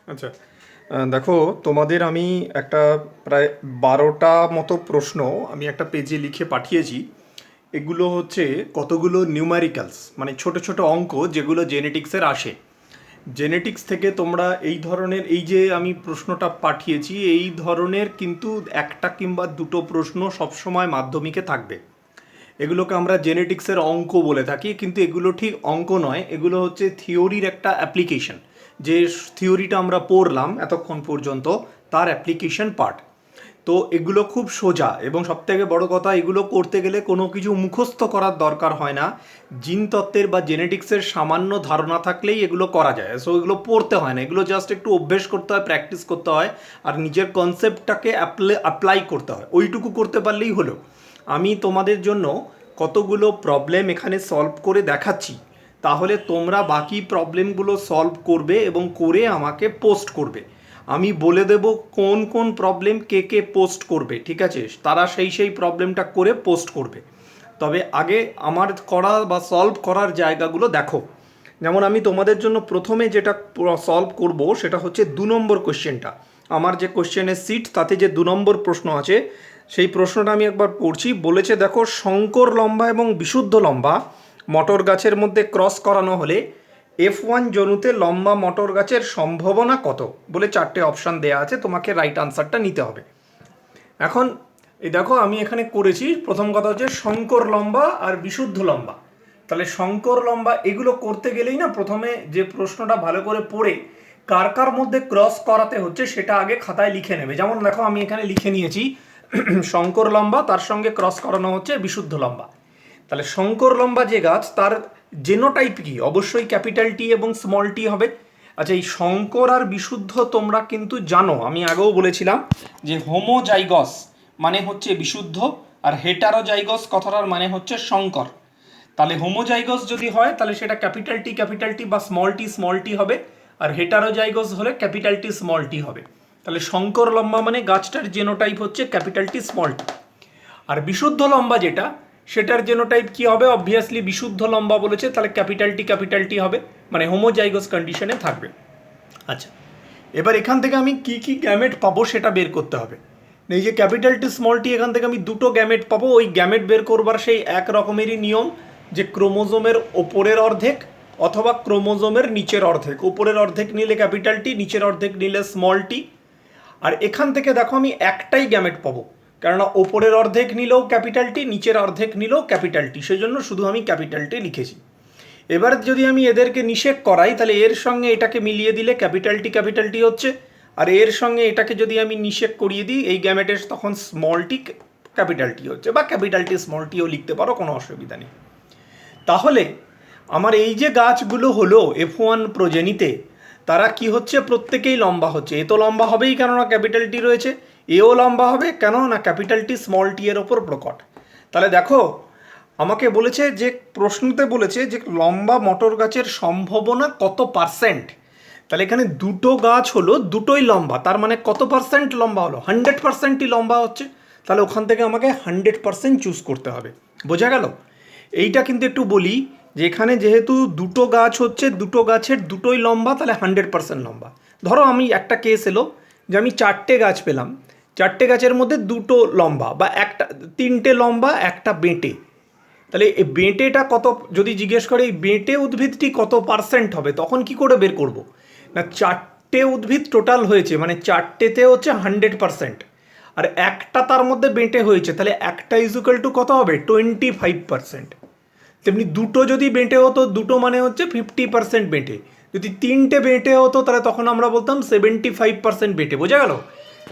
আচ্ছা, দেখো, তোমাদের আমি একটা প্রায় 12টা মতো প্রশ্ন আমি একটা পেজে লিখে পাঠিয়েছি। এগুলো হচ্ছে কতগুলো নিউম্যারিক্যালস, মানে ছোট ছোট অঙ্ক যেগুলো জেনেটিক্সের আসে। জেনেটিক্স থেকে তোমরা এই ধরনের, এই যে আমি প্রশ্নটা পাঠিয়েছি, এই ধরনের কিন্তু একটা কিংবা দুটো প্রশ্ন সবসময় মাধ্যমিকে থাকবে। এগুলোকে আমরা জেনেটিক্সের অঙ্ক বলে থাকি, কিন্তু এগুলো ঠিক অঙ্ক নয়, এগুলো হচ্ছে থিওরির একটা অ্যাপ্লিকেশন। যে থিওরিটা আমরা পড়লাম এতক্ষণ পর্যন্ত, তার অ্যাপ্লিকেশন পার্ট। তো এগুলো খুব সোজা, এবং সবথেকে বড় কথা, এগুলো করতে গেলে কোনো কিছু মুখস্থ করার দরকার হয় না। জিনতত্ত্বের বা জেনেটিক্সের সামান্য ধারণা থাকলেই এগুলো করা যায়। সো এগুলো পড়তে হয় না, এগুলো জাস্ট একটু অভ্যেস করতে হয়, প্র্যাকটিস করতে হয়, আর নিজের কনসেপ্টটাকে অ্যাপ্লাই করতে হয়, ওইটুকু করতে পারলেই হলো। আমি তোমাদের জন্য কতগুলো প্রবলেম এখানে সলভ করে দেখাচ্ছি, তাহলে তোমরা বাকি প্রবলেমগুলো সলভ করবে এবং করে আমাকে পোস্ট করবে। আমি বলে দেব কোন কোন প্রবলেম কে কে পোস্ট করবে, ঠিক আছে? তারা সেই প্রবলেমটা করে পোস্ট করবে। তবে আগে আমার করা বা সলভ করার জায়গাগুলো দেখো। যেমন আমি তোমাদের জন্য প্রথমে যেটা সলভ করব সেটা হচ্ছে 2 নম্বর কোশ্চেনটা। আমার যে কোশ্চেনের সিট, তাতে যে 2 নম্বর প্রশ্ন আছে, সেই প্রশ্নটা আমি একবার পড়ছি। বলেছে দেখো, শঙ্কর লম্বা এবং বিশুদ্ধ লম্বা মটর গাছের মধ্যে ক্রস করানো হলে F1 জনুতে লম্বা মটর গাছের সম্ভাবনা কত, বলে 4টে অপশান দেয়া আছে, তোমাকে রাইট আনসারটা নিতে হবে। এখন এই দেখো, আমি এখানে করেছি। প্রথম কথা হচ্ছে শঙ্কর লম্বা আর বিশুদ্ধ লম্বা। তাহলে শঙ্কর লম্বা এগুলো করতে গেলেই না, প্রথমে যে প্রশ্নটা ভালো করে পড়ে কার কার মধ্যে ক্রস করাতে হচ্ছে সেটা আগে খাতায় লিখে নেবে। যেমন দেখো, আমি এখানে লিখে নিয়েছি শঙ্কর লম্বা, তার সঙ্গে ক্রস করানো হচ্ছে বিশুদ্ধ লম্বা। তাহলে শঙ্কর লম্বা যে গাছ, তার জেনোটাইপ কি? অবশ্যই ক্যাপিটাল টি এবং স্মল টি হবে। আচ্ছা, এই শঙ্কর আর বিশুদ্ধ তোমরা কিন্তু জানো, আমি আগেও বলেছিলাম যে হোমোজাইগস মানে হচ্ছে বিশুদ্ধ, আর হেটারোজাইগস কথাটার মানে হচ্ছে শঙ্কর। তাহলে হোমোজাইগস যদি হয় তাহলে সেটা ক্যাপিটাল টি বা স্মল টি হবে, আর হেটারোজাইগস হলে ক্যাপিটাল টি স্মল টি হবে। তাহলে শঙ্কর লম্বা মানে গাছটার জেনোটাইপ হচ্ছে ক্যাপিটাল টি স্মল টি। আর বিশুদ্ধ লম্বা যেটা, সেটার জেনোটাইপ কি হবে? অবভিয়াসলি বিশুদ্ধ লম্বা বলেছে, তাহলে ক্যাপিটাল টি হবে, মানে হোমোজাইগস কন্ডিশনে থাকবে। আচ্ছা, এবার এখান থেকে আমি কি কি গ্যামেট পাবো সেটা বের করতে হবে। এই যে ক্যাপিটাল টি স্মল টি, এখান থেকে আমি দুটো গ্যামেট পাবো। ওই গ্যামেট বের করবার সেই এক রকমেরই নিয়ম, যে ক্রোমোজোমের ওপরের অর্ধেক অথবা ক্রোমোজোমের নিচের অর্ধেক। ওপরের অর্ধেক নিলে ক্যাপিটাল টি, নিচের অর্ধেক নিলে স্মল টি। আর এখান থেকে দেখো আমি একটাই গ্যামেট পাবো, কেননা ওপরের অর্ধেক নিলেও ক্যাপিটাল টি, নিচের অর্ধেক নিলেও ক্যাপিটাল টি, সেই জন্য শুধু আমি ক্যাপিটাল টি লিখেছি। এবার যদি আমি এদেরকে নিষেক করাই, তাহলে এর সঙ্গে এটাকে মিলিয়ে দিলে ক্যাপিটাল টি হচ্ছে, আর এর সঙ্গে এটাকে যদি আমি নিষেক করিয়ে দিই এই গ্যামেটের, তখন স্মল টি ক্যাপিটাল টি হচ্ছে, বা ক্যাপিটাল টি স্মল টিও লিখতে পারো, কোনো অসুবিধা নেই। তাহলে আমার এই যে গাছগুলো হলো F1 প্রজেনিতে, তারা কি হচ্ছে? প্রত্যেকেই লম্বা হচ্ছে। এ তো লম্বা হবেই, কেননা ক্যাপিটাল টি রয়েছে। এও লম্বা হবে, কেন না ক্যাপিটাল টি স্মল টি এর ওপর প্রকট। তাহলে দেখো, আমাকে বলেছে যে, প্রশ্নতে বলেছে যে লম্বা মটর গাছের সম্ভাবনা কত পার্সেন্ট। তাহলে এখানে দুটো গাছ হলো, দুটোই লম্বা, তার মানে কত পার্সেন্ট লম্বা হলো? 100%ই লম্বা হচ্ছে। তাহলে ওখান থেকে আমাকে 100% চুজ করতে হবে। বোঝা গেল? এইটা কিন্তু একটু বলি, যে এখানে যেহেতু দুটো গাছ হচ্ছে, দুটো গাছের দুটোই লম্বা, তাহলে 100% লম্বা। ধরো আমি একটা কেস এলো যে আমি 4টে গাছ পেলাম, 4টে গাছের মধ্যে দুটো লম্বা, বা একটা, 3টে লম্বা, একটা বেঁটে। তাহলে এই বেঁটেটা কত, যদি জিজ্ঞেস করে এই বেঁটে উদ্ভিদটি কত পার্সেন্ট হবে, তখন কি করে বের করব? না, 4টে উদ্ভিদ টোটাল হয়েছে, মানে 4টেতে হচ্ছে 100%, আর একটা তার মধ্যে বেঁটে হয়েছে, তাহলে একটা ইজুকাল টু কত হবে? 25%। তেমনি দুটো যদি বেঁটে হতো, দুটো মানে হচ্ছে 50% বেঁটে। যদি 3টে বেঁটে হতো, তাহলে তখন আমরা বলতাম 75% বেঁটে। বোঝা গেল?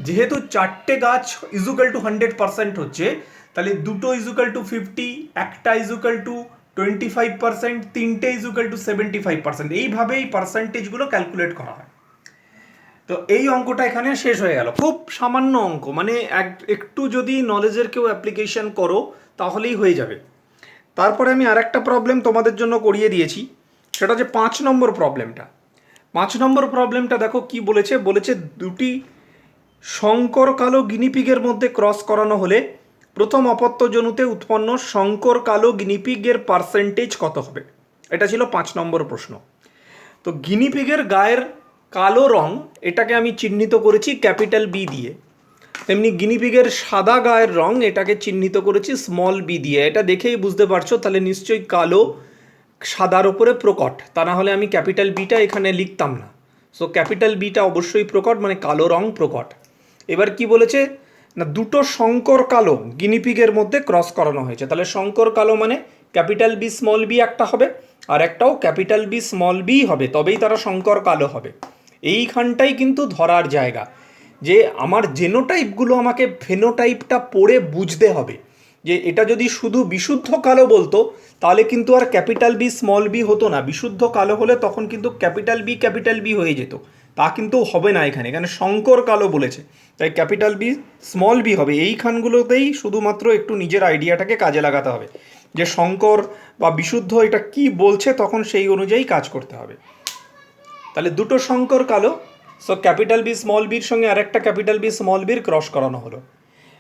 যেহেতু 4টে গাছ ইজুকাল টু 100% হচ্ছে, তাহলে দুটো ইজুকাল টু 50, একটা ইজুকাল টু 25%, 3টে ইজুকাল টু 75%। এইভাবেই পার্সেন্টেজগুলো ক্যালকুলেট করা হয়। তো এই অঙ্কটা এখানে শেষ হয়ে গেল। খুব সামান্য অঙ্ক, মানে একটু যদি নলেজের কেউ অ্যাপ্লিকেশন করো তাহলেই হয়ে যাবে। তারপরে আমি আরেকটা প্রবলেম তোমাদের জন্য করিয়ে দিয়েছি, সেটা হচ্ছে 5 নম্বর প্রবলেমটা। 5 নম্বর প্রবলেমটা দেখো কি বলেছে। বলেছে দুটি শঙ্কর কালো গিনিপিগের মধ্যে ক্রস করানো হলে প্রথম অপত্য জনুতে উৎপন্ন শঙ্কর কালো গিনিপিগের পার্সেন্টেজ কত হবে। এটা ছিল 5 নম্বর প্রশ্ন। তো গিনিপিগের গায়ের কালো রং এটাকে আমি চিহ্নিত করেছি ক্যাপিটাল বি দিয়ে, তেমনি গিনিপিগের সাদা গায়ের রং এটাকে চিহ্নিত করেছি স্মল বি দিয়ে। এটা দেখেই বুঝতে পারছো তাহলে নিশ্চয়ই কালো সাদার উপরে প্রকট, তা না হলে আমি ক্যাপিটাল বিটা এখানে লিখতাম না। সো ক্যাপিটাল বিটা অবশ্যই প্রকট, মানে কালো রং প্রকট। এবার কি বলেছে না, দুটো শঙ্কর কালো গিনিপিগের মধ্যে ক্রস করানো হয়েছে। তাহলে শঙ্কর কালো মানে ক্যাপিটাল বি স্মল বি একটা হবে, আর একটাও ক্যাপিটাল বি স্মল বি হবে, তবেই তারা শঙ্কর কালো হবে। এইখানটাই কিন্তু ধরার জায়গা, যে আমার জেনোটাইপগুলো আমাকে ফেনোটাইপটা পড়ে বুঝতে হবে। যে এটা যদি শুধু বিশুদ্ধ কালো বলতো তাহলে কিন্তু আর ক্যাপিটাল বি স্মল বি হতো না। বিশুদ্ধ কালো হলে তখন কিন্তু ক্যাপিটাল বি হয়ে যেত, তা কিন্তু হবে না। এখানে এখানে শঙ্কর কালো বলেছে, তাই ক্যাপিটাল বি স্মল বি হবে। এইখানগুলোতেই শুধুমাত্র একটু নিজের আইডিয়াটাকে কাজে লাগাতে হবে, যে শঙ্কর বা বিশুদ্ধ এটা কি বলছে, তখন সেই অনুযায়ী কাজ করতে হবে। তাহলে দুটো শঙ্কর কালো, সো ক্যাপিটাল বি স্মল বির সঙ্গে আরেকটা ক্যাপিটাল বি স্মল বির ক্রস করানো হলো।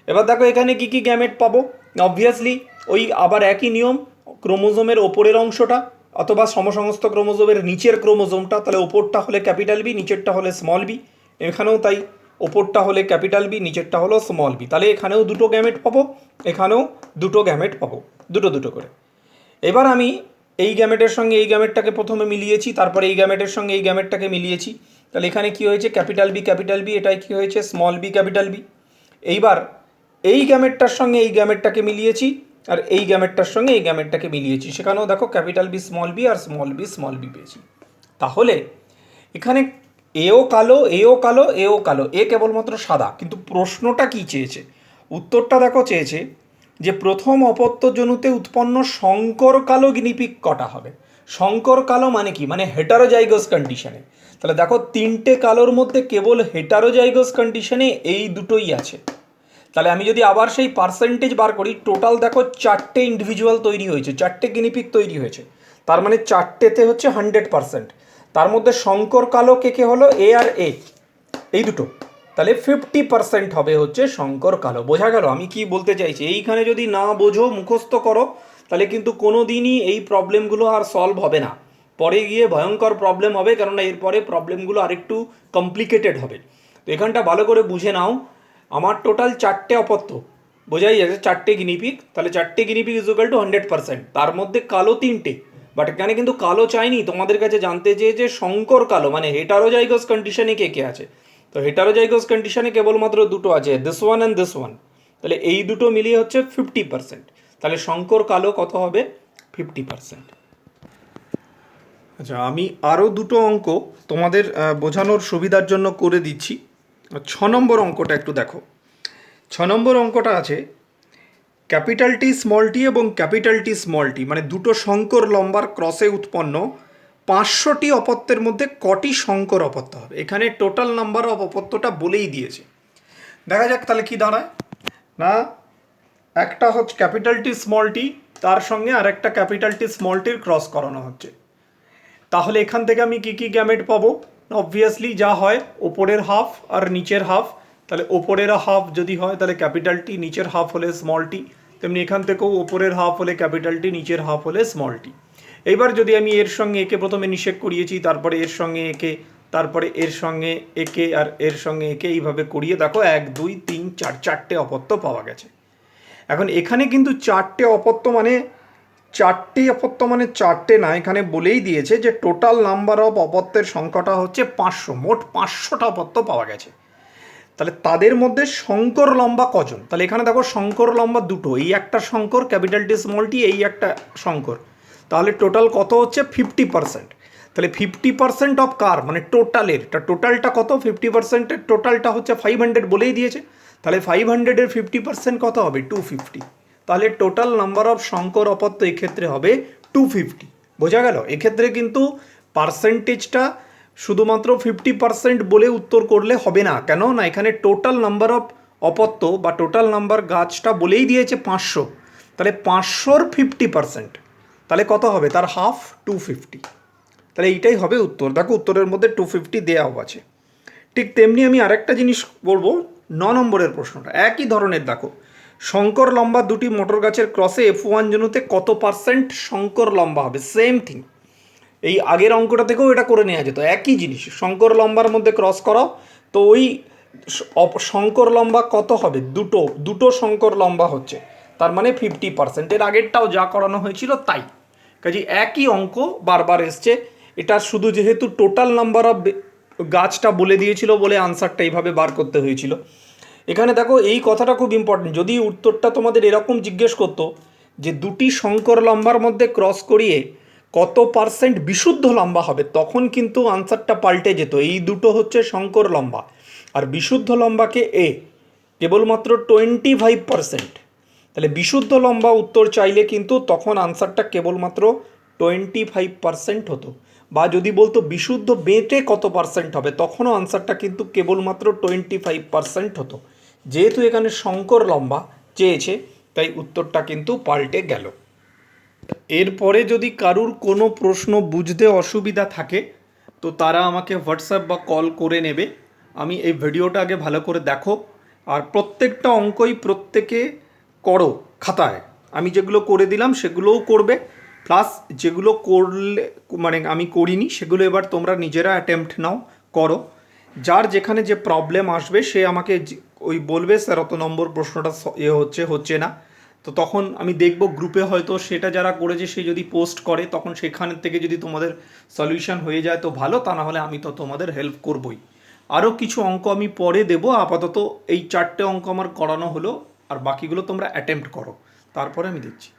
এবার দেখো এখানে কি কি গ্যামেট পাবো। অবভিয়াসলি ওই আবার একই নিয়ম, ক্রোমোজোমের ওপরের অংশটা অথবা সমসমস্ত ক্রোমোজোমের নিচের ক্রোমোজোমটা, তাহলে ওপরটা হলে ক্যাপিটাল বি, নিচেরটা হলে স্মল বি। এখানেও তাই, ওপরটা হলে ক্যাপিটাল বি, নিচেরটা হলো স্মল বি। তাহলে এখানেও দুটো গ্যামেট পাবো, এখানেও দুটো গ্যামেট পাবো, দুটো দুটো করে। এবার আমি এই গ্যামেটের সঙ্গে এই গ্যামেটটাকে প্রথমে মিলিয়েছি, তারপরে এই গ্যামেটের সঙ্গে এই গ্যামেটটাকে মিলিয়েছি। তাহলে এখানে কি হয়েছে, ক্যাপিটাল বি, এটাই কি হয়েছে স্মল বি ক্যাপিটাল বি। এইবার এই গ্যামেটটার সঙ্গে এই গ্যামেটটাকে মিলিয়েছি, আর এই গ্যামেটটার সঙ্গে এই গ্যামেটটাকে মিলিয়েছি, সেখানেও দেখো ক্যাপিটাল বি আর স্মল বি পেয়েছি। তাহলে এখানে এও কালো, এও কালো, এও কালো, এ কেবলমাত্র সাদা। কিন্তু প্রশ্নটা কি চেয়েছে, উত্তরটা দেখো চেয়েছে যে প্রথম অপত্যজনুতে উৎপন্ন শঙ্কর কালো গিনিপিগ কটা হবে। শঙ্কর কালো মানে কি, মানে হেটারোজাইগাস কন্ডিশনে। তাহলে দেখো তিনটে কালোর মধ্যে কেবল হেটারোজাইগাস কন্ডিশনে এই দুটোই আছে। তাহলে আমি যদি আবার সেই পার্সেন্টেজ বার করি, টোটাল দেখো চারটে ইন্ডিভিজুয়াল তৈরি হয়েছে, চারটে গিনিপিগ তৈরি হয়েছে, তার মানে চারটেতে হচ্ছে 100%। তার মধ্যে শঙ্কর কালো কে কে হলো, এ আর এ, এই দুটো। তাহলে 50% হবে হচ্ছে শঙ্কর কালো। বোঝা গেল আমি কি বলতে চাইছি? এইখানে যদি না বোঝো, মুখস্থ করো, তাহলে কিন্তু কোনো দিনই এই প্রবলেমগুলো আর সলভ হবে না। পরে গিয়ে ভয়ঙ্কর প্রবলেম হবে, কেননা এরপরে প্রবলেমগুলো আরেকটু কমপ্লিকেটেড হবে। তো এখানটা ভালো করে বুঝে নাও, আমার টোটাল চারটে অপত্য, বোঝাই যাচ্ছে চারটে গিনিপিগ। তাহলে চারটে গিনিপিগ ইজুকাল টু 100%, তার মধ্যে কালো তিনটে। বাট এখানে কিন্তু কালো চাইনি, তোমাদের কাছে জানতে চেয়ে যে শঙ্কর কালো মানে হেটারোজাইগাস কন্ডিশনে কে কে আছে। তো হেটারোজাইগাস কন্ডিশনে কেবলমাত্র দুটো আছে, this one and this one. তাহলে এই দুটো মিলিয়ে হচ্ছে 50%। তাহলে শঙ্কর কালো কত হবে, 50%। আচ্ছা, আমি আরও দুটো অঙ্ক তোমাদের বোঝানোর সুবিধার জন্য করে দিচ্ছি। 6 নম্বর অঙ্কটা একটু দেখো। 6 নম্বর অঙ্কটা আছে ক্যাপিটাল টি স্মল টি এবং ক্যাপিটাল টি স্মল টি, মানে দুটো শঙ্কর লম্বার ক্রসে উৎপন্ন 500টি অপত্যের মধ্যে কটি শঙ্কর অপত্য হবে। এখানে টোটাল নাম্বার অফ অপত্যটা বলেই দিয়েছে। দেখা যাক তাহলে কি দাঁড়ায় না, একটা হচ্ছে ক্যাপিটাল টি স্মল টি, তার সঙ্গে আর একটা ক্যাপিটাল টি স্মল টির ক্রস করানো হচ্ছে। তাহলে এখান থেকে আমি কি কি গ্যামেট পাবো, অবভিয়াসলি যা হয় ওপরের হাফ আর নিচের হাফ। তাহলে ওপরের হাফ যদি হয় তাহলে ক্যাপিটাল টি, নিচের হাফ হলে স্মল টি। তেমনি এখান থেকেও ওপরের হাফ হলে ক্যাপিটাল টি, নিচের হাফ হলে স্মল টি। এইবার যদি আমি এর সঙ্গে একে প্রথমে নিষেধ করিয়েছি, তারপরে এর সঙ্গে একে, তারপরে এর সঙ্গে একে, আর এর সঙ্গে একে, এইভাবে করিয়ে দেখো 1 2 3 4, চারটে অপত্য পাওয়া গেছে। এখন এখানে কিন্তু চারটে অপত্য মানে চারটে না, এখানে বলেই দিয়েছে যে টোটাল নাম্বার অফ অপত্যের সংখ্যাটা হচ্ছে 500, মোট 500টা অপত্য পাওয়া গেছে। তাহলে তাদের মধ্যে শঙ্কর লম্বা কজন, তাহলে এখানে দেখো শঙ্কর লম্বা দুটো, এই একটা Shankar capital T small tea, এই একটা শঙ্কর। তাহলে টোটাল কত হচ্ছে 50%। তাহলে 50% অফ কার, মানে টোটালের, টোটালটা কত, 50%-এর টোটালটা হচ্ছে 500 বলেই দিয়েছে। তাহলে 500-এর 50% কত হবে, 250। তাহলে টোটাল নাম্বার অফ শঙ্কর অপত্য এক্ষেত্রে হবে 250। বোঝা গেল? এক্ষেত্রে কিন্তু পার্সেন্টেজটা শুধুমাত্র 50% বলে উত্তর করলে হবে না। কেন না, এখানে টোটাল নাম্বার অফ অপত্য বা টোটাল নাম্বার গাছটা বলেই দিয়েছে 500। তাহলে 500-র 50%, তাহলে কত হবে, তার হাফ 250। তাহলে এইটাই হবে উত্তর। দেখো উত্তরের মধ্যে 250 দেওয়াও আছে। ঠিক তেমনি আমি আরেকটা জিনিস বলবো, 9 নম্বরের প্রশ্নটা একই ধরনের। দেখো শঙ্কর লম্বা দুটি মোটর গাছের ক্রসে F1 জনুতে কত % শঙ্কর লম্বা হবে, সেম থিং। এই আগের অঙ্কটা থেকেও এটা করে নেওয়া যেত, একই জিনিস। শঙ্কর লম্বার মধ্যে ক্রস করাও, তো ওই শঙ্কর লম্বা কত হবে, দুটো দুটো শঙ্কর লম্বা হচ্ছে, তার মানে 50%। এর আগেরটাও যা করানো হয়েছিল তাই, কাজে একই অঙ্ক বারবার এসছে। এটা শুধু যেহেতু টোটাল নাম্বার অফ গাছটা বলে দিয়েছিল বলে আনসারটা এইভাবে বার করতে হয়েছিল। এখানে দেখো এই কথাটা খুব ইম্পর্টেন্ট, যদি উত্তরটা তোমাদের এরকম জিজ্ঞেস করতো যে দুটি শঙ্কর লম্বার মধ্যে ক্রস করিয়ে কত পার্সেন্ট বিশুদ্ধ লম্বা হবে, তখন কিন্তু আনসারটা পাল্টে যেত। এই দুটো হচ্ছে শঙ্কর লম্বা, আর বিশুদ্ধ লম্বাকে এ, কেবলমাত্র 25%। তাহলে বিশুদ্ধ লম্বা উত্তর চাইলে কিন্তু তখন আনসারটা কেবলমাত্র 25% হতো। বা যদি বলতো বিশুদ্ধ বেঁটে কত পার্সেন্ট হবে, তখনও আনসারটা কিন্তু কেবলমাত্র 25% হতো। যেহেতু এখানে শঙ্কর লম্বা চেয়েছে, তাই উত্তরটা কিন্তু পাল্টে গেল। এরপরে যদি কারুর কোনো প্রশ্ন বুঝতে অসুবিধা থাকে, তো তারা আমাকে হোয়াটসঅ্যাপ বা কল করে নেবে। আমি এই ভিডিওটা আগে ভালো করে দেখো, আর প্রত্যেকটা অঙ্কই প্রত্যেকে করো খাতায়। আমি যেগুলো করে দিলাম সেগুলোও করবে, প্লাস যেগুলো করলে মানে আমি করিনি সেগুলো এবার তোমরা নিজেরা অ্যাটেম্প্ট নাও, করো। যার যেখানে যে প্রবলেম আসবে সে আমাকে ওই বলবে, স্যার অত নম্বর প্রশ্নটা হচ্ছে না। তো তখন আমি দেখব গ্রুপে হয়তো সেটা যারা করেছে সে যদি পোস্ট করে, তখন সেখান থেকে যদি তোমাদের সলিউশন হয়ে যায় তো ভালো, তা না হলে আমি তো তোমাদের হেল্প করবই। আরও কিছু অঙ্ক আমি পরে দেব, আপাতত এই 4টে অঙ্ক আমার করানো হলো, আর বাকিগুলো তোমরা অ্যাটেম্প্ট করো, তারপরে আমি দিচ্ছি।